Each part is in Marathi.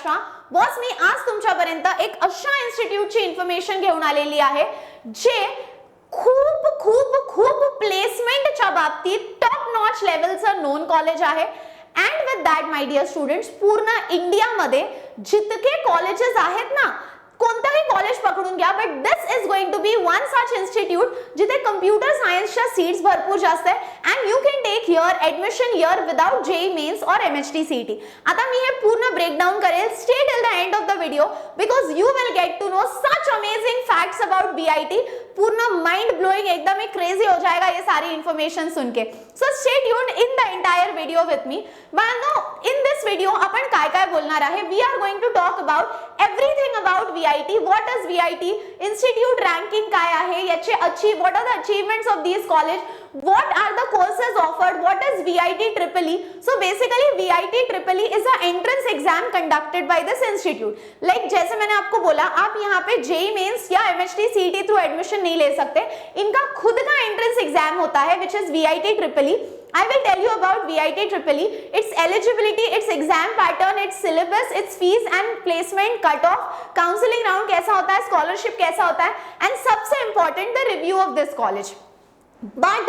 महाराष्ट्र. बॉस मी आज तुमच्यापर्यंत एक अशा इन्स्टिट्यूटची इन्फॉर्मेशन घेऊन आलेली आहे जे खूप खूप खूप प्लेसमेंटच्या बाबतीत टॉप नॉच लेवलचं नोन कॉलेज आहे. And with that my dear students, पूर्ण इंडियामध्ये जितके कॉलेजेस आहेत ना, कोणताही कॉलेज पकडून घ्या, but this is going to be one such institute जिथे कम्प्युटर सायन्सच्या सीट्स भरपूर जास्त आहे. And you can take here admission here without JEE Mains और एमएचटी सीईटी. आता मी हे पूर्ण ब्रेकडाउन करेल. Stay till the end of the video because you will get to know such amazing facts about BIT. पूर्ण माइंड ब्लोइंग, एकदम ही क्रेजी हो जाएगा ये सारी इंफॉर्मेशन सुन के. So stay tuned in the entire video with me. बाळांनो, इन दिस व्हिडिओ आपण काय काय बोलणार आहे. We are going to talk about everything about VIT. What is VIT, institute ranking काय आहे, याचे what are the achievements of this college, what are the courses offered, what is VIT EEE. So basically VIT EEE is an entrance exam conducted by this institute. Like जैसे मैंने आपको बोला, आप यहाँ पे JEE मेंस या MHT CET थ्रू एडमिशन नहीं ले सकते. इनका खुद का एंट्रेंस एग्जाम होता है which is VIT EEE. I will tell you about VIT EEE, its eligibility, its exam pattern, its syllabus, its fees and placement cutoff, counseling round कैसा होता है, scholarship कैसा होता है, and सबसे important the review of this college. But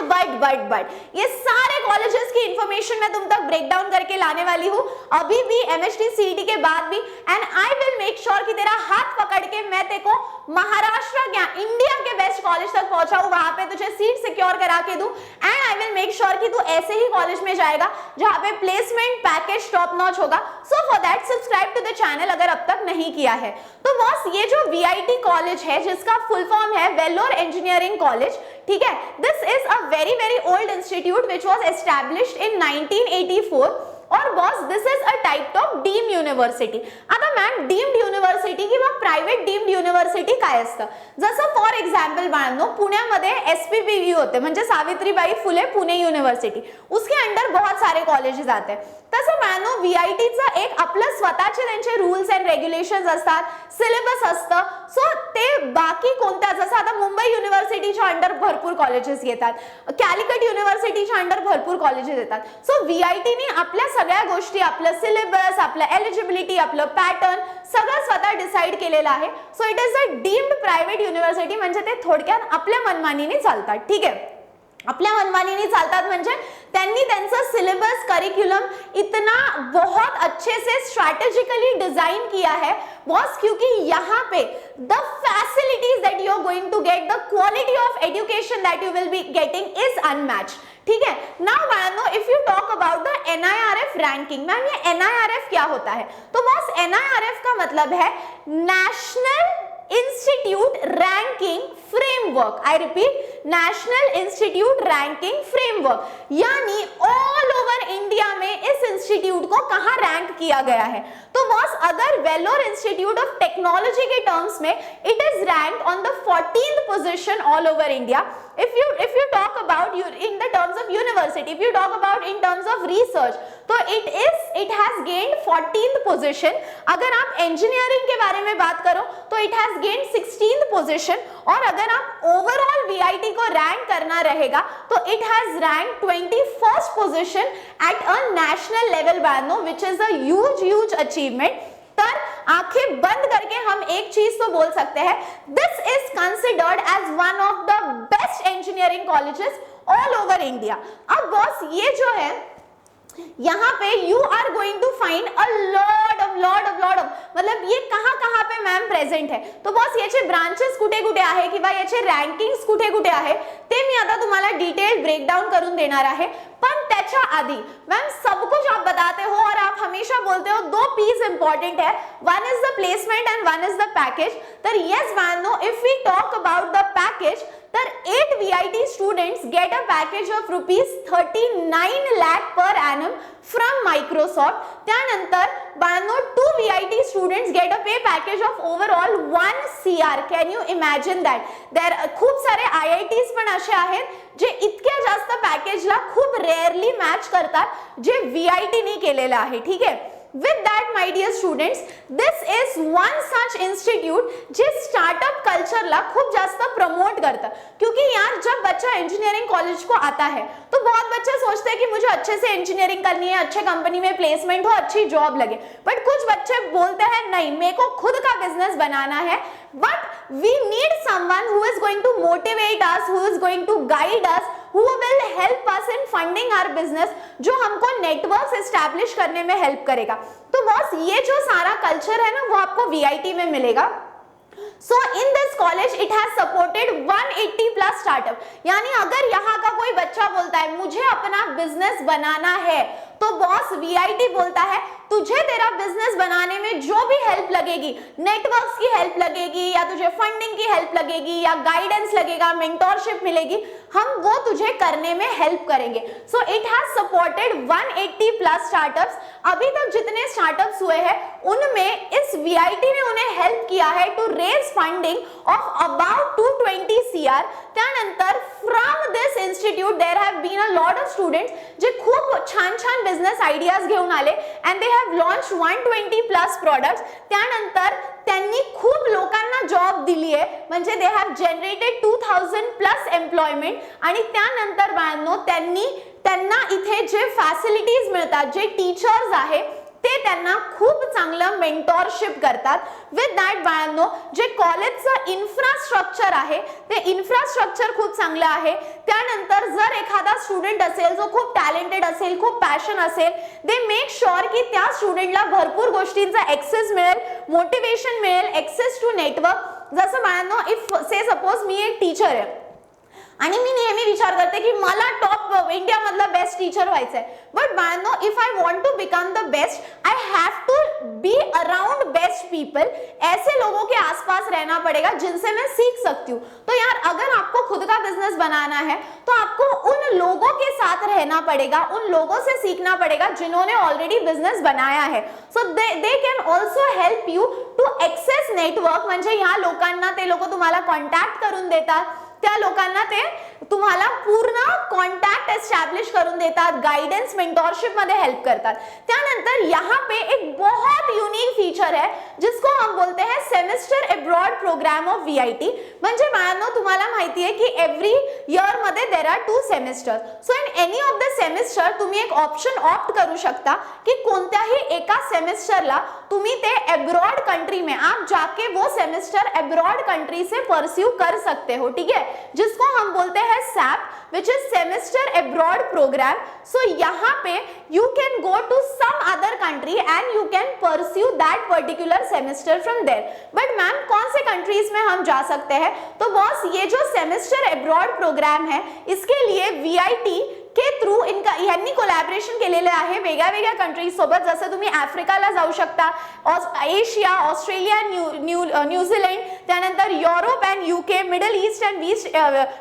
ये सारे कॉलेजेस की इंफॉर्मेशन मैं तुम तक ब्रेकडाउन करके लाने वाली हूँ अभी भी, एमएचटी सीईटी के बाद भी. End I will make sure कि तेरा हाथ पकड़ के मैं तेरे को महाराष्ट्र क्या इंडिया के बेस्ट कॉलेज तक पहुंचाऊं, वहां पे तुझे सीट सिक्योर करा के दूं. And I will make sure कि तू ऐसे ही कॉलेज में जाएगा जहां पे प्लेसमेंट पैकेज टॉप नॉच होगा. So for that subscribe to the channel अगर अब तक नहीं किया है. तो बॉस, ये जो VIT कॉलेज है जिसका फुल फॉर्म है वेल्लोर इंजीनियरिंग कॉलेज, ठीक है, this is a very old institute which was established in 1984. और boss, this is a type of deemed university. आता मॅम, डीम्ड युनिव्हर्सिटी किंवा प्रायव्हेट डीम्ड युनिव्हर्सिटी काय असतं. जसं फॉर एक्झाम्पल बाळांनो, पुण्यामध्ये SPPU होते म्हणजे सावित्रीबाई फुले पुणे युनिव्हर्सिटी, उसके अंडर बहुत सारे कॉलेजेस आते हैं. तसं बाळांनो VITचं एक आपलं स्वतःचे त्यांचे रूल्स अँड रेग्युलेशन्स असतात, सिलेबस असतं. सो ते बाकी कोणत्या, जसं आता मुंबई युनिव्हर्सिटीच्या अंडर भरपूर कॉलेजेस येतात, कॅलिकट युनिव्हर्सिटीच्या अंडर भरपूर कॉलेजेस येतात. सो VITने आपल्या सगळ्या गोष्टी, आपलं सिलेबस, आपलं एलिजिबिलिटी, आपलं पॅटर्न सगळं स्वतः डिसाइड केलेलं आहे. So it is a deemed private university. म्हणजे ते थोडक्यात आपल्या मनमानीने चालतात. ठीक आहे, आपल्या मनमानीने चालतात म्हणजे त्यांनी त्यांचा सिलेबस, करिकुलम इतना बहुत अच्छे से स्ट्रैटेजिकली डिजाइन किया है बॉस, क्योंकि यहाँ पे the facilities that you are going to get, the quality of education that you will be getting is unmatched. ठीक है. नाउ बाळांनो, if you talk about the NIRF ranking, ma'am ये NIRF क्या होता है. तो बॉस, NIRF का मतलब है national institute ranking framework. I repeat, national institute ranking framework. यानी ऑल ओवर इंडिया में इस इंस्टीट्यूट को कहां रैंक किया गया है. तो बॉस, अगर वेल्लोर इंस्टीट्यूट ऑफ टेक्नोलॉजी के टर्म्स में it is ranked on the 14th position all over India. if you talk about in the terms of university, if you talk about in terms of research, तो it has gained 14th position. अगर आप engineering के बारे में बात करो तो it has gained 16th position. और अगर आप overall VIT को रैंक करना रहेगा तो it has ranked 21st position at a national level Bano, which is a huge achievement. तर आंखें बंद करके हम एक चीज तो बोल सकते हैं, this is considered as one of the best engineering colleges all over India. अब बॉस, ये जो है यहाँ पे you are going to find a lot of मतलब ये कहाँ पे मॅम प्रेझेंट आहे. तो बॉस, याचे ब्रांचेस कुठे कुठे आहे किंवा याचे रँकिंग्स कुठे कुठे आहे ते मी आता तुम्हाला डिटेल ब्रेकडाउन करून देणार आहे. पण त्याच्या आधी मैम, सब कुछ आप बताते हो और आप हमेशा बोलते हो दो पीस इंपॉर्टेंट है, one is the placement and one is the package. तर यस मैनो, if we talk about the package, तर 8 VIT students get a package of rupees 39 lakh per annum from Microsoft. त्यानंतर बाळांनो 2 VIT students get a pay package of overall 1 CR. Can you imagine that? There खूप सारे IITs पण असे आहेत जे इतक्या जास्त पॅकेजला खूप रेअरली मॅच करतात जे VIT ने केलेलं आहे. ठीक आहे. With that my dear students, this is one such institute जे स्टार्टअप कल्चरला खूप जास्त प्रमोट करता, क्योंकि यार जब बच्चा इंजीनियरिंग कॉलेज को आता है तो बहुत बच्चे सोचते हैं कि मुझे अच्छे से इंजीनियरिंग करनी है, अच्छे कंपनी में प्लेसमेंट हो, अच्छी जॉब लगे, बट कुछ बच्चे बोलते हैं नहीं मेरे को खुद का बिजनेस बनाना है, but we need someone who is going to motivate us, who is going to guide us, who will help us in funding our business, जो हमको नेटवर्क्स एस्टैब्लिश करने में हेल्प करेगा। तो बॉस ये जो सारा कल्चर है ना वो आपको VIT में मिलेगा। So in this college it has supported 180 plus startup, यानी अगर यहाँ का कोई बच्चा बोलता है मुझे अपना बिजनेस बनाना है तो बॉस VIT बोलता है तुझे तेरा बिजनेस बनाने में जो भी हेल्प लगेगी, नेटवर्क्स की हेल्प लगेगी या तुझे फंडिंग की हेल्प लगेगी या गाइडेंस लगेगा, मेंटोरशिप मिलेगी, हम वो तुझे करने में हेल्प करेंगे। So it has supported 180 plus startups. अभी तक जितने स्टार्टअप्स हुए हैं उनमें इस VIT ने उन्हें हेल्प किया है to raise funding of about 220 CR। त्यानंतर from this institute there have been a lot of students जे खूप छान छान बिझनेस आयडियाज घेऊन आले and they have launched 120 plus products. त्यानंतर त्यांनी खूप लोकांना जॉब दिली आहे, म्हणजे they have generated 2000 plus employment. आणि त्यानंतर बाळांनो त्यांना इथे जे फॅसिलिटीज मिळतात, जे टीचर्स आहे ते त्यांना खूप चांगलं मेंटोरशिप करतात। विथ दॅट बाळांनो जे कॉलेजचं इन्फ्रास्ट्रक्चर आहे ते इन्फ्रास्ट्रक्चर खूप चांगलं आहे। त्यानंतर जर एखादा स्टुडंट असेल जो खूप टॅलेंटेड असेल, खूप पॅशन असेल, दे मेक शुअर की त्या स्टुडंटला भरपूर गोष्टींचा ऍक्सेस मिळेल, मोटिवेशन मिळेल, ऍक्सेस टू नेटवर्क। जसं बाळांनो इफ से सपोज मी एक टीचर आहे आणि मी नेहमी विचार करते की मला टॉप इंडिया मधला बेस्ट टीचर व्हायचंय, बट बाळांनो if I want to become the best I have to be around best people, ऐसे लोगों के आसपास रहना पड़ेगा जिनसे मैं सीख सकती हूँ। तो यार अगर आपको खुद का बिजनेस बनाना है तो आपको उन लोगों के साथ रहना पड़ेगा, उन लोगों से सीखना पड़ेगा जिन्होंने ऑलरेडी बिजनेस बनाया है। So they can also help you to access network, म्हणजे ह्या लोकांना ते लोक तुम्हाला कॉन्टॅक्ट करून देतात, त्या लोकांना ते तुम्हाला पूर्ण कॉन्टॅक्ट एस्टैब्लिश करून देतात, गाइडेंस मेंटोरशिप मध्ये हेल्प करतात। त्यानंतर यहाँ पे एक बहुत यूनिक फीचर है जिसको हम बोलते हैं semester abroad program of VIT। म्हणजे बाळांनो तुम्हाला माहिती आहे की एव्हरी इयर मध्ये there are 2 semesters. So in any of the semester तुम्ही एक ऑप्शन ऑप्ट करू शकता कि कोणत्याही एका सेमेस्टरला तुम्ही ते अब्रॉड कंट्री में आप जाके वो सेमेस्टर अब्रॉड कंट्री से परस्यू कर सकते हो, ठीक है, जिसको हम बोलते हैं SAP, which is semester abroad program। so यहाँ पे you can go to some other country and you can pursue that particular semester from there। but ma'am कौन से countries में हम जा सकते हैं? तो बॉस ये जो semester abroad program है इसके लिए VIT के थ्रू इनका यांनी कोलॅबोरेशन केलेले आहे वेगळ्या वेगळ्या कंट्रीज सोबत। जसं तुम्ही आफ्रिकाला जाऊ शकता, एशिया, ऑस्ट्रेलिया, न्यूझीलंड, त्यानंतर Europe and UK, Middle East and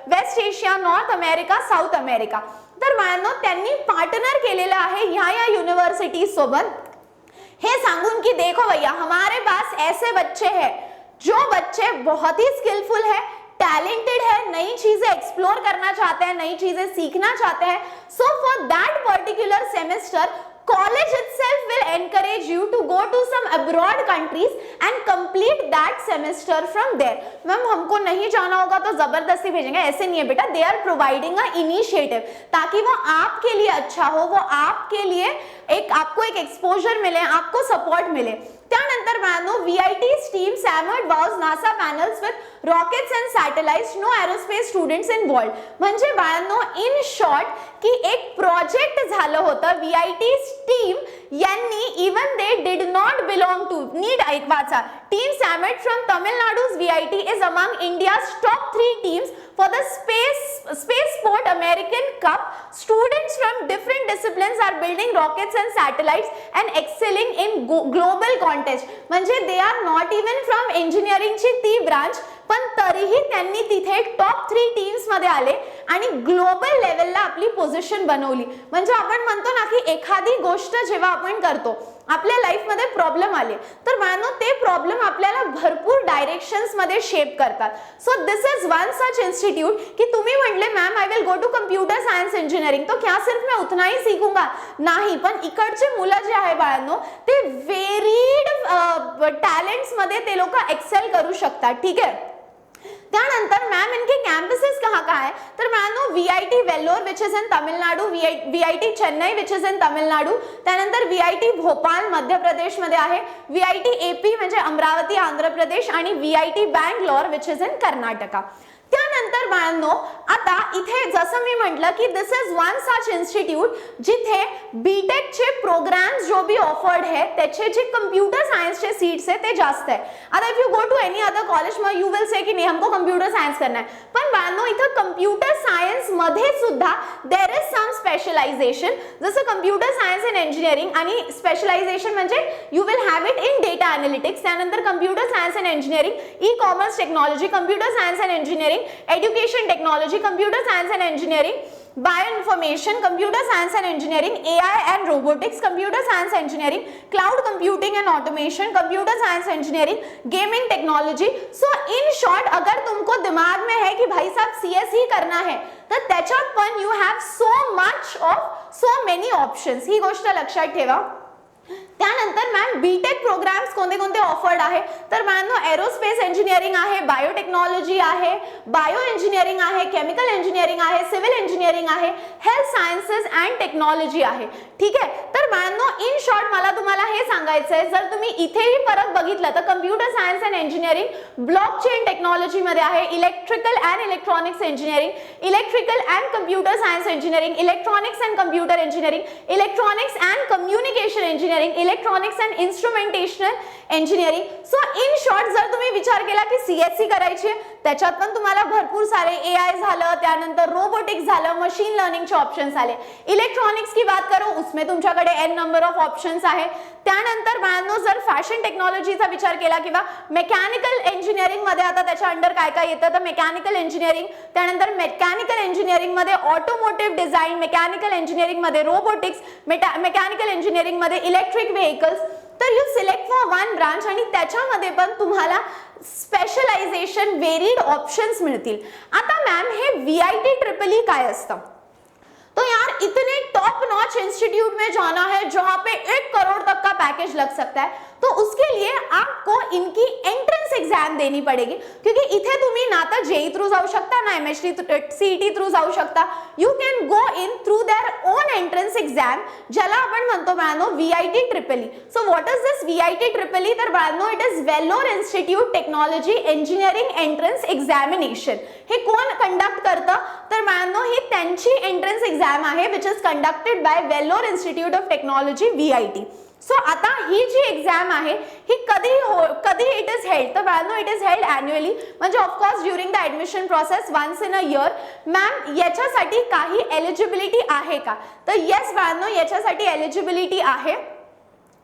West Asia, North America, South America. तर बाळांनो त्यांनी पार्टनर केलेलं आहे ह्या युनिव्हर्सिटी सोबत, हे सांगून की देखो भैया हमारे पास ऐसे बच्चे हैं जो बच्चे बहुत ही स्किलफुल है, टैलेंटेड है, नई चीजें एक्सप्लोर करना चाहते हैं, नई चीजें सीखना चाहते हैं। So for that particular semester college itself will encourage you to go to some abroad countries and complete that semester from there। Ma'am हमको नहीं जाना होगा तो जबरदस्ती भेजेंगे, ऐसे नहीं है बेटा। they are providing a initiative ताकि वो आपके लिए अच्छा हो, वो आपके लिए आपको एक एक्सपोजर मिले, आपको सपोर्ट मिले। त्यानंतर बाळांनो VIT's team hammered vows NASA panels with rockets and satellites, no aerospace students involved। म्हणजे बाळांनो इन शॉर्ट की एक प्रोजेक्ट झालं होतं VIT's team यांनी, even they did not belong to, NEET ऐकवाचा, team hammered from Tamil Nadu's VIT is among India's top 3 teams for the Spaceport American Cup। Students from different disciplines are building rockets and satellites and excelling in global contest। म्हणजे they are not even from engineering ची ती ब्रांच, पण तरीही त्यांनी तिथे टॉप 3 टीम्स मध्ये आले आणि ग्लोबल लेवलला आपली पोझिशन बनवली। म्हणजे आपण म्हणतो ना की एखादी गोष्ट जेव्हा आपण करतो आपल्या लाईफमध्ये प्रॉब्लेम आले तर बाळांनो ते प्रॉब्लेम आपल्याला भरपूर डायरेक्शन्स मध्ये शेप करतात. So this is one such institute कि तुम्ही म्हटले ma'am I will go to computer science engineering, तो क्या सिर्फ मैं उतना ही सीखूंगा? नाही, पण इकडचे मुलं जे आहे बाळांनो ते वेरीड टॅलेंट्स मध्ये ते लोक एक्सेल करू शकतात. ठीक आहे. त्यानंतर मैम इनके कैंपसेस कहाँ है? तर मैनो VIT Vellore which is in Tamil Nadu, VIT Chennai which is in Tamil Nadu, त्यानंतर VIT भोपाल मध्य प्रदेश मध्ये आहे, VIT AP म्हणजे अमरावती आंध्र प्रदेश आणि VIT Bangalore which is in Karnataka. त्यानंतर बाळांनो आता इथे जसं मी म्हटलं की दिस इज वन सच इंस्टीट्यूट जिथे बीटेक चे प्रोग्राम्स जो भी ऑफर्ड है त्याचे जे कंप्यूटर सायन्स चे सीट्स है ते जास्त आहे. आता if you go to any other college मग यू विल से की नाही हमको कंप्यूटर सायन्स करना है, पण बाळांनो इथं कंप्यूटर सायन्स मध्ये सुद्धा देयर इज सम स्पेशलायझेशन. जसं कंप्यूटर सायन्स इन इंजिनिअरिंग आणि स्पेशलायझेशन म्हणजे you will have it in data analytics, त्यानंतर computer science in engineering, e commerce technology, computer science in engineering, education technology, computer science and engineering, bio information, computer science and engineering, AI and robotics, computer science engineering, cloud computing and automation, computer science engineering, gaming technology. So in short अगर तुमको दिमाग में है कि भाई साहब CS ही करना है तर त्याच्यात पण you have so much of so many options, ही गोष्ट लक्षात ठेवा. त्यानंतर मॅम बीटेक प्रोग्राम्स कोणते कोणते ऑफर्ड आहे तर मॅम एरोस्पेस इंजिनिअरिंग आहे, बायोटेक्नॉलॉजी आहे, बायो इंजिनिअरिंग आहे, केमिकल इंजिनिअरिंग आहे, सिव्हिल इंजिनिअरिंग आहे, हेल्थ सायन्सेस अँड टेक्नॉलॉजी आहे. ठीक आहे. तर मॅम इन शॉर्ट मला तुम्हाला हे सांगायचं आहे जर तुम्ही इथेही परत बघितलं तर computer science and engineering blockchain technology मध्ये आहे, electrical and electronics engineering, electrical and computer science engineering, electronics and computer engineering, electronics and communication engineering, electronics and instrumentation engineering. So in short जर तुम्ही विचार केला की CSC करायची त्याच्यात पण तुम्हाला भरपूर सारे AI झालं, त्यानंतर रोबोटिक्स झालं, मशीन लर्निंगचे ऑप्शन्स आले. इलेक्ट्रॉनिक्स की बात करो उसमें तुमच्याकडे n नंबर ऑफ ऑप्शन्स आहे. त्यानंतर बाळांनो जर फॅशन टेक्नॉलॉजीचा विचार केला किंवा मेकॅनिकल इंजिनिअरिंग मध्ये आता त्याच्या अंडर काय काय येतं तर मेकॅनिकल इंजिनिअरिंग, त्यानंतर मेकॅनिकल इंजिनिअरिंग मध्ये ऑटोमोटिव्ह डिझाइन, मेकॅनिकल इंजिनिअरिंग मध्ये रोबोटिक्स, मेकॅनिकल इंजिनिअरिंग मध्ये इलेक्ट्रिक व्हेकल्स. तर you select for one branch आणि त्याच्यामध्ये पण तुम्हाला स्पेशलायझेशन वेरीड ऑप्शन्स मिळतील. आता मॅम हे VIT EEE काय असतं? तो यार इतने टॉप नॉच इंस्टीट्यूट में जाना है जहां पे 1 करोड़ तक का पैकेज लग सकता है, तो उसके लिए आपको इनकी एंट्रेंस एग्जाम देनी पड़ेगी. क्योंकि इथे तुम्ही ना तर JEE थ्रू जाऊ शकता ना MHT CET थ्रू जाऊ शकता. You can go in through their own entrance exam ज्याला आपण म्हणतो बाळांनो VIT EEE. So what is this VIT EEE? तर बाळांनो it is Vellore institute technology engineering entrance examination. हे कोण कंडक्ट करतं तर बाळांनो ही त्यांची एंट्रन्स एक्झाम आहे which is conducted by Vellore institute of technology VIT. So आता ही जी एक्झाम आहे ही कधी इट इज हेल्ड तर बाळांनो इट इज हेल्ड ॲन्युअली म्हणजे of course during the admission process once in a year. Ma'am याच्यासाठी काही एलिजिबिलिटी आहे का तर येस बाळांनो याच्यासाठी एलिजिबिलिटी आहे.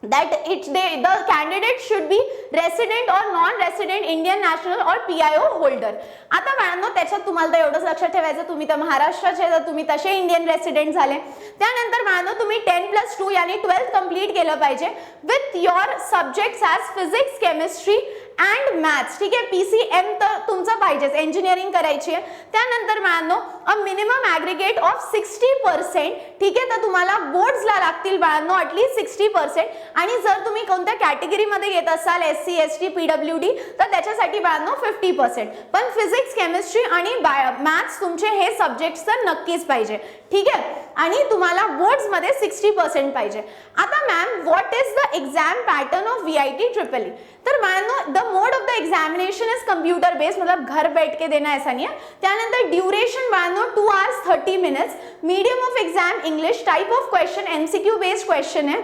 that the candidate should be resident or non-resident Indian national or PIO holder. आता बाळांनो त्याच्यात तुम्हाला तर एवढंच लक्षात ठेवायचं तुम्ही तर महाराष्ट्राचे तर तुम्ही तसे इंडियन रेसिडेंट झाले. त्यानंतर बाळांनो तुम्ही 10+2 यानी 12th कंप्लीट केलं पाहिजे with your subjects as physics, chemistry and maths. ठीक आहे. PCM तर तुमचं पाहिजेच, इंजिनिअरिंग करायची आहे. त्यानंतर बाळांनो अ मिनिमम ॲग्रिगेट ऑफ 60%. ठीक आहे. तर तुम्हाला बोर्ड्सला लागतील बाळांनो ॲटलीस्ट 60%. आणि जर तुम्ही कोणत्या कॅटेगरीमध्ये येत असाल SC, ST, PWD तर त्याच्यासाठी बाळांनो 50%. पण फिजिक्स, केमिस्ट्री आणि मॅथ्स तुमचे हे सब्जेक्ट्स तर नक्कीच पाहिजे. ठीक आहे. आणि तुम्हाला बोर्ड्समध्ये 60% पाहिजे. आता ma'am what is the exam pattern of VIT EEE? तर बाळांनो the mode of the examination is computer based मतलब घर बैठ के देना ऐसा नहीं है. त्यानंतर ड्यूरेशन बाळांनो 2 hours 30 minutes. Medium of exam English. Type of question MCQ based question है.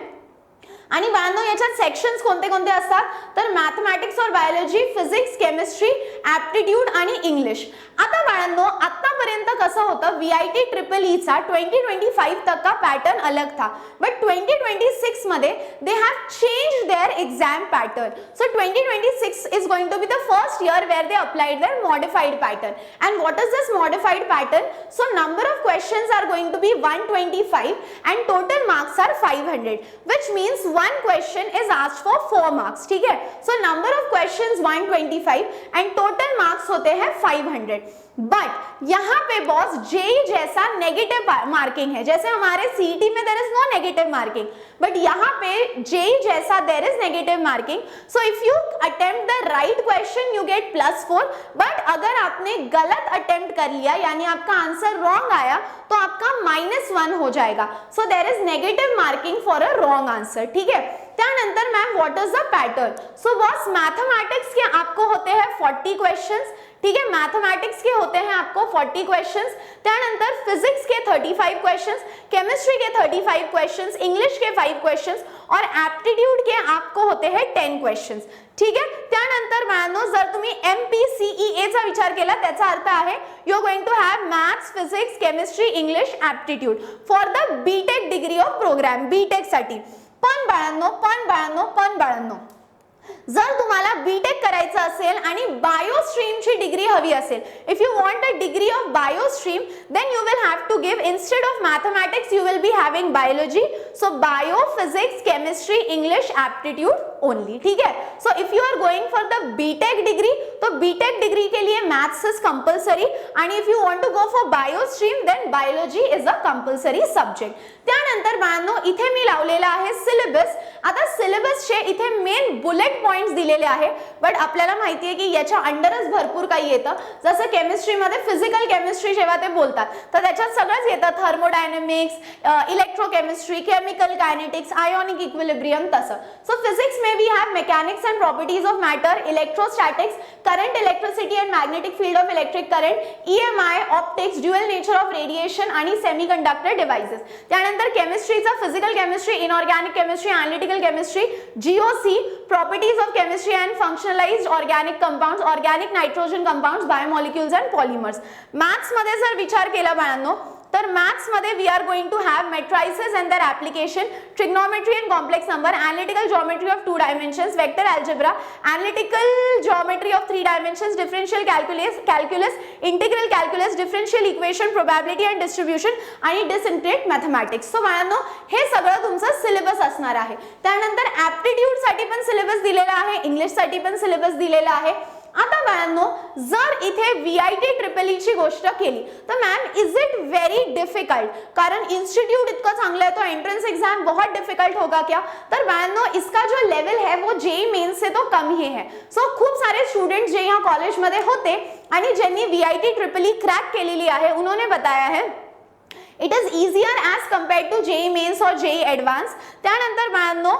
आणि बाळांनो याच्यात सेक्शन्स कोणते कोणते असतात तर मॅथमॅटिक्स और बायोलॉजी, फिजिक्स, केमिस्ट्री, ॲप्टिट्यूड आणि इंग्लिश. आता बाळांनो आतापर्यंत आतापर्यंत कसं होतं, VIT EEE चा 2025 तक का पॅटर्न अलग था, बट 2026 मध्ये they have changed their exam pattern. So 2026 is going to be the first year where they applied their modified pattern. And what is this modified pattern? So number of questions are going to be 125 and total marks are 500, which means one question is asked for 4 marks. ठीक है, so number of questions 125 and total marks होते हैं 500. बट यहाँ पे बॉस जेई जैसा नेगेटिव मार्किंग है, जैसे हमारे सीईटी में there is no negative marking, but यहाँ पे जेई जैसा there is negative marking. So if you attempt the right question you get +4, but अगर आपने गलत अटेम्प्ट कर लिया यानी आपका आंसर रॉन्ग आया तो आपका -1 हो जाएगा. So there is negative marking for a wrong answer. ठीक है, त्यानंतर ma'am what is the pattern. So boss mathematics के आपको होते हैं 40 क्वेश्चंस. ठीक है, मैथमेटिक्स के होते हैं आपको 40 क्वेश्चंस, त्यानंतर फिजिक्स के 35 क्वेश्चंस, केमिस्ट्री के 35 क्वेश्चंस, इंग्लिश के 5 क्वेश्चंस और एप्टीट्यूड के आपको होते हैं 10 क्वेश्चंस. ठीक आहे, त्यानंतर बाळांनो जर तुम्ही MPCEA चा विचार केला त्याचा अर्थ आहे you are going to have maths, physics, chemistry, English, aptitude for the BTech degree of program, BTech साठी. पण बाळांनो जर तुम्हाला बीटेक करायचं असेल आणि बायो स्ट्रीमची डिग्री हवी असेल, if you want a degree of bio stream then you will have to give instead of mathematics you will be having biology. So bio, physics, chemistry, English, aptitude only. ठीक है, so if you are going for the BTech degree तो बीटेक डिग्री के लिए मैथ्स इज कंपल्सरी आणि if you want to go for bio stream then biology is a compulsory subject. त्यानंतर बाळांनो इथे मी लावलेला आहे सिलेबस. आता सिलेबसचे इथे मेन बुलेट पॉइंट्स दिलेले आहे, बट आपल्याला माहिती आहे की याच्या अंडरच भरपूर काही येतं. जसं केमिस्ट्रीमध्ये फिजिकल केमिस्ट्री जेव्हा ते बोलतात तर त्याच्यात सगळंच येतं, thermodynamics, electrochemistry, chemical kinetics, ionic equilibrium तसं. सो फिजिक्स में we have mechanics and properties of matter, electrostatics, current, electricity and magnetic field of electric current, EMI, optics, dual nature of radiation आणि सेमीकंडक्टर डिव्हाइसेस. त्यानंतर केमिस्ट्रीचा physical chemistry, inorganic chemistry, analytical chemistry, GOC, properties of chemistry and functionalized organic compounds, organic nitrogen compounds, biomolecules and polymers. Maths मध्ये जर विचार केला बाळांनो तर मॅथ्स मध्ये we are going to have matrices and their application, trigonometry and complex number, analytical geometry of 2 dimensions, vector algebra, analytical geometry of 3 dimensions, differential calculus, integral calculus, differential equation, probability and distribution आणि डिसइंटिग्रेट मॅथमॅटिक्स. सो बाळांनो हे सगळं तुमचं सिलेबस असणार आहे. त्यानंतर ऍप्टिट्यूड साठी पण सिलेबस दिलेला आहे, इंग्लिश साठी पण सिलेबस दिलेला आहे. आता बाळांनो जर इथे VIT EEE ची गोष्ट केली तर ma'am is it very difficult, कारण इंस्टीट्यूट इतना चांगला है तो एंट्रेंस एग्जाम बहुत डिफिकल्ट होगा क्या. तर बाळांनो इसका जो लेवल है वो JEE मेंस से तो कम ही है. सो खूप सारे स्टूडेंट्स जे यहाँ कॉलेज मध्ये होते आणि ज्यांनी VIT EEE क्रॅक केलेली आहे उन्होंने बताया है it is easier as compared to JEE Mains और JEE एडवांस. त्यानंतर बाळांनो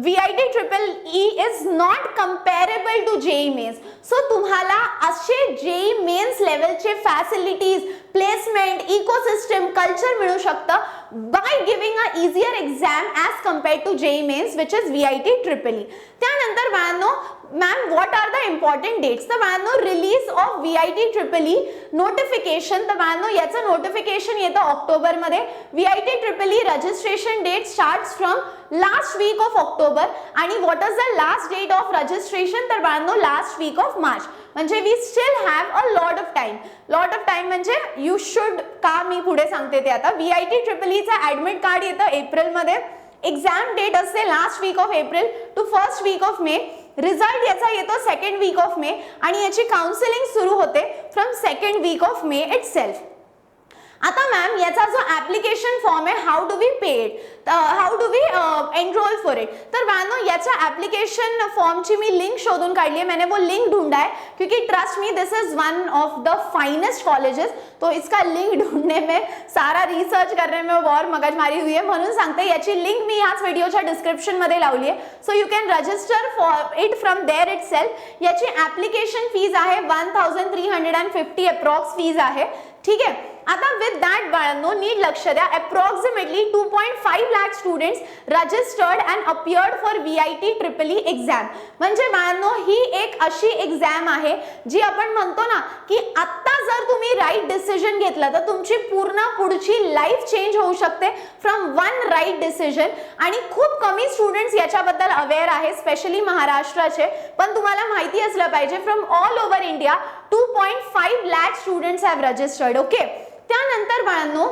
VIT EEE is not comparable to JEE Mains. So तुम्हाला असे JEE मेंस लेवलचे फॅसिलिटीज, प्लेसमेंट, इकोसिस्टम, कल्चर मिळू शकतं by giving a easier exam as compared to JEE Mains which is VIT EEE. त्यानंतर बाळांनो ma'am what are the important dates. तर बाळांनो release of VIT EEE notification, तर बाळांनो याचं नोटिफिकेशन येतं ऑक्टोबरमध्ये. VIT EEE registration date starts from last week of October आणि what is the last date of registration. तर बाळांनो लास्ट वीक ऑफ मार्च. म्हणजे we still have a lot of time. Lot of time म्हणजे यू शुड, का मी पुढे सांगते ते आता. VIT EEE चा ऍडमिट कार्ड येतं एप्रिलमध्ये, एक्झाम डेट असते last week of April to first week of May. Result याचा येतो सेकंड वीक ऑफ मे आणि याची काउन्सिलिंग सुरू होते from second week of May itself. आता मॅम याचा जो ऍप्लिकेशन फॉर्म आहे how do we pay it, how do we enrol for it. तर बाळांनो याच्या ऍप्लिकेशन फॉर्मची मी लिंक शोधून काढली है, मैंने वो लिंक ढूंढा है क्योंकि trust me this is one of the finest colleges. तो इसका लिंक ढूंढने में, सारा रिसर्च करने में और मगजमारी हुई है, म्हणून सांगते याची लिंक मी याच व्हिडिओच्या डिस्क्रिप्शन मध्ये लावली आहे. So you can register for it from there itself. याची ऍप्लिकेशन फीज आहे 1350 अप्रॉक्स फीज आहे. ठीक आहे, आता विथ दॅट बाळांनो नीट लक्ष द्या, approximately 2.5 lakh students registered and appeared for VIT EEE exam. म्हणजे बाळांनो ही एक अशी एक्झाम आहे जी आपण म्हणतो ना की आता जर तुम्ही राईट डिसिजन घेतला तर तुमची पूर्ण पुढची लाईफ चेंज होऊ शकते फ्रॉम वन राईट डिसिजन. आणि खूप कमी स्टुडंट्स याच्याबद्दल अवेअर आहे, स्पेशली महाराष्ट्राचे. पण तुम्हाला माहिती असलं पाहिजे from all over India 2.5 lakh students have registered. Okay, त्यानंतर बाळांनो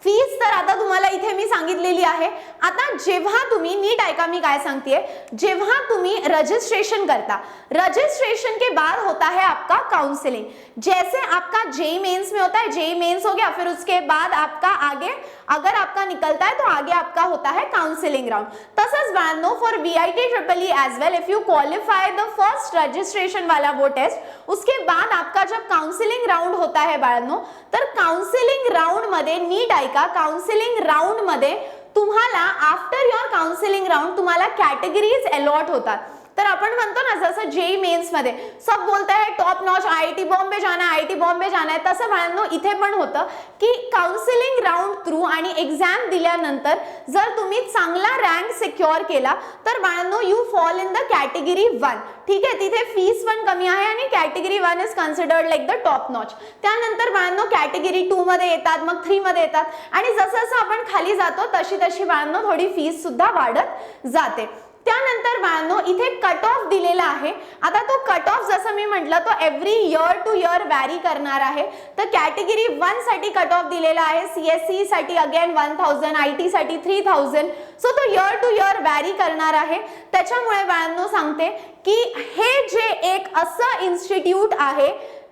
फीज तर आता तुम्हाला इथे मी सांगितलेली आहे. आता जेव्हा तुम्ही नीट ऐका मी काय सांगतेय, जेव्हा तुम्ही रजिस्ट्रेशन करता, रजिस्ट्रेशन के बाद होता है आपका काउंसलिंग. जैसे आपका जेई मेंस में होता है, जेई मेंस हो गया, फिर उसके बाद आपका आगे अगर आपका निकलता है तो आगे आपका होता है काउंसलिंग राउंड. तसंच बाळांनो for VIT EEE as well if you qualify the first registration वाला वो टेस्ट, उसके बाद आपका जब काउंसलिंग राउंड होता है बाळांनो, तर काउंसलिंग राउंड मध्ये नीट ऐका, काउंसलिंग राउंड मध्ये तुम्हाला आफ्टर युअर काउंसलिंग राउंड तुम्हाला कॅटेगरीज अलॉट होतात. तर आपण म्हणतो ना जसं जेई मेन्स मध्ये सब बोलते हैं टॉप नॉच IIT बॉम्बे जाना है, IIT बॉम्बे जाना है, तसं बाळांनो इथे पण होतं की काउंसलिंग राउंड थ्रू आणि एक्झाम दिल्यानंतर जर तुम्ही चांगला रँक सिक्युअर केला तर बाळांनो you fall in the category 1. ठीक आहे, तिथे फीस पण कमी आहे आणि category 1 is considered like the top notch. त्यानंतर बाळांनो कॅटेगरी 2 मध्ये येतात, मग 3 मध्ये येतात आणि जसं जसं आपण खाली जातो तशी तशी बाळांनो थोडी फीस सुद्धा वाढत जाते. त्यानंतर बाळांनो इथे कट ऑफ दिलेला आहे. आता तो कट ऑफ जसं मी म्हटलं तो every year to year vary करणार आहे. तर कॅटेगरी 1 साठी कट ऑफ दिलेला आहे, CSE साठी अगेन 1000, IT साठी 3000. सो तो इयर टू इयर वॅरी करणार आहे. त्याच्यामुळे बाळांनो सांगते की हे जे एक असं इन्स्टिट्यूट आहे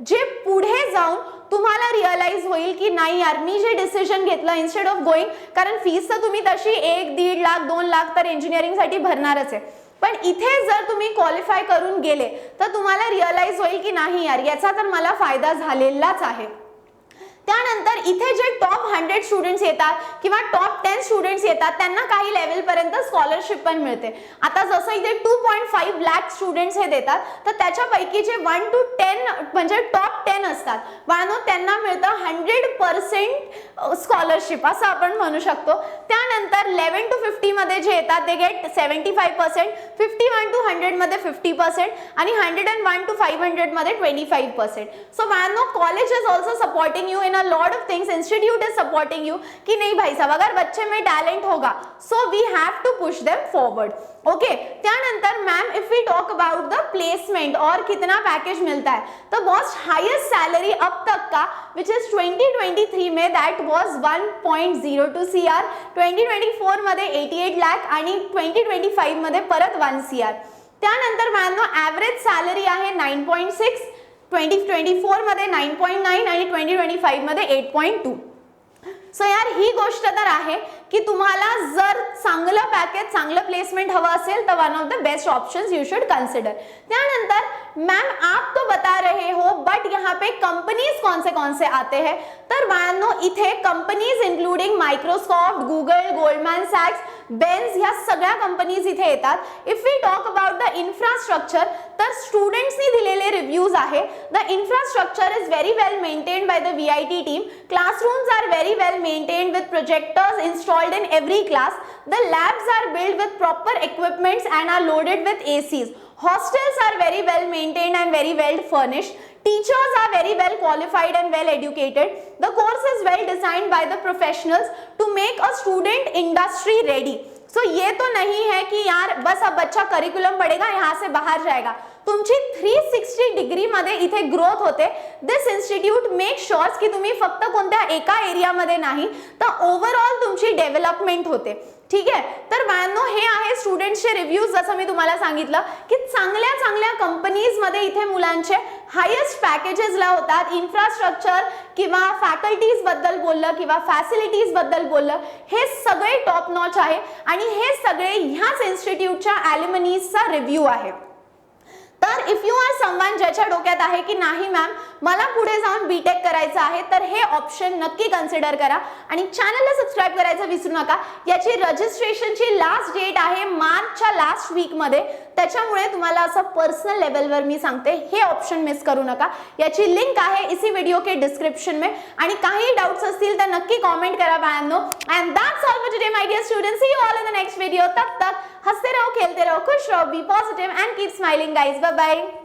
जे पुढे जाऊन तुम्हाला रिअलाइज होईल की नाही यार मी जे डिसिजन घेतलं इन्स्टेड ऑफ गोइंग, कारण फीस तर तुम्ही तशी 1-1.5 लाख 2 लाख तर इंजिनिअरिंग साठी भरणारच आहे, पण इथे जर तुम्ही क्वालिफाय करून गेले तर तुम्हाला रिअलाइज होईल की नाही यार याचा तर मला फायदा झालेलाच आहे. त्यानंतर इथे जे टॉप 100 स्टुडंट्स येतात किंवा टॉप 10 स्टुडंट्स येतात त्यांना काही लेवल पर्यंत स्कॉलरशिप पण मिळते. आता जसं इथे 2.5 लाख स्टुडंट्स हे देतात तर त्याच्यापैकी जे 1 to 10 म्हणजे टॉप 10 असतात बाळांनो त्यांना मिळतं 100% स्कॉलरशिप असं आपण म्हणू शकतो. त्यानंतर 11 to 50 मध्ये जे येतात ते गेट 75%, 51 to 100 मध्ये 50% आणि 101 to 500 मध्ये 25%. सो बाळांनो college is also supporting you in a lot of things, institute is supporting you कि नहीं भाई साहब अगर बच्चे में टैलेंट होगा so we have to push them forward. Okay, त्यानंतर ma'am if we talk about the placement और कितना पैकेज मिलता है तो बॉस हाईएस्ट सैलरी अब तक का विच इज 2023 में दैट वाज 1.02 CR, 2024 मध्ये 88 लाख आणि 2025 मध्ये परत 1 CR. त्यानंतर बाळांनो ॲव्हरेज सॅलरी आहे 9.6, 2024 मध्ये 9.9 आणि 2025 मध्ये 8.2. सो यार ही गोष्ट तर आहे की तुम्हाला जर चांगलं पॅकेज चांगलं प्लेसमेंट हवं असेल तर one of the best options you should consider. त्यानंतर मैम आप तो बता रहे हो बट यहाँ पे कंपनीज कौन से आते हैं, तर बाळांनो इथे companies including Microsoft, Google, Goldman सॅक्स, बेन्झ ह्या सगळ्या कंपनीज इथे येतात. If we talk about the infrastructure तर स्टुडंट्सनी दिलेले रिव्ह्यूज आहे the infrastructure is very well maintained by the VIT team. Classrooms are very well maintained with projectors installed in every class. The labs are built with proper equipments and are loaded with ACs. Hostels are very well maintained and very well furnished. Teachers are very well qualified and well educated. The course is well designed by the professionals to make a student industry ready. So ये तो नहीं है कि यार बस अब बच्चा करिकुलम पढ़ेगा यहाँ से बाहर जाएगा. तुमची 360 डिग्री मध्ये इथे ग्रोथ होते. दिस इन्स्टिट्यूट मेक श्योर्स की तुम्ही फक्त कोणत्या एका एरियामध्ये नाही तर ओव्हरऑल तुमची डेव्हलपमेंट होते. ठीक आहे, तर बाळांनो हे आहे स्टुडंट्सचे रिव्ह्यूज. जसं मी तुम्हाला सांगितलं की चांगल्या चांगल्या कंपनीज मध्ये इथे मुलांचे हायेस्ट पॅकेजेस लावतात. इन्फ्रास्ट्रक्चर किंवा फॅकल्टीज बद्दल बोललं किंवा फॅसिलिटीज बद्दल बोललं हे सगळे टॉप नॉच आहे आणि हे सगळे ह्याच इन्स्टिट्यूटच्या ॲल्युमिनीजचा रिव्ह्यू आहे. तर इफ यू आर समवन ज्याच्या डोक्यात आहे की नाही मॅम मला पुढे जाऊन बीटेक करायचं आहे, तर हे ऑप्शन नक्की कन्सिडर करा आणि चॅनलला सबस्क्राईब करायचं विसरू नका. याची रजिस्ट्रेशनची लास्ट डेट आहे मार्चच्या लास्ट वीक मध्ये, त्याच्यामुळे तुम्हाला असं पर्सनल लेवलवर मी सांगते हे ऑप्शन मिस करू नका. याची लिंक आहे इसी वीडियो के डिस्क्रिप्शन में. आणि काही डाउट्स असतील तर नक्की कमेंट करा बायांनो. And that's all for today my dear students. See you all in the next video. तब तक हंसते रहो, खेलते रहो, खुश रहो, be positive and keep smiling guys. Bye bye.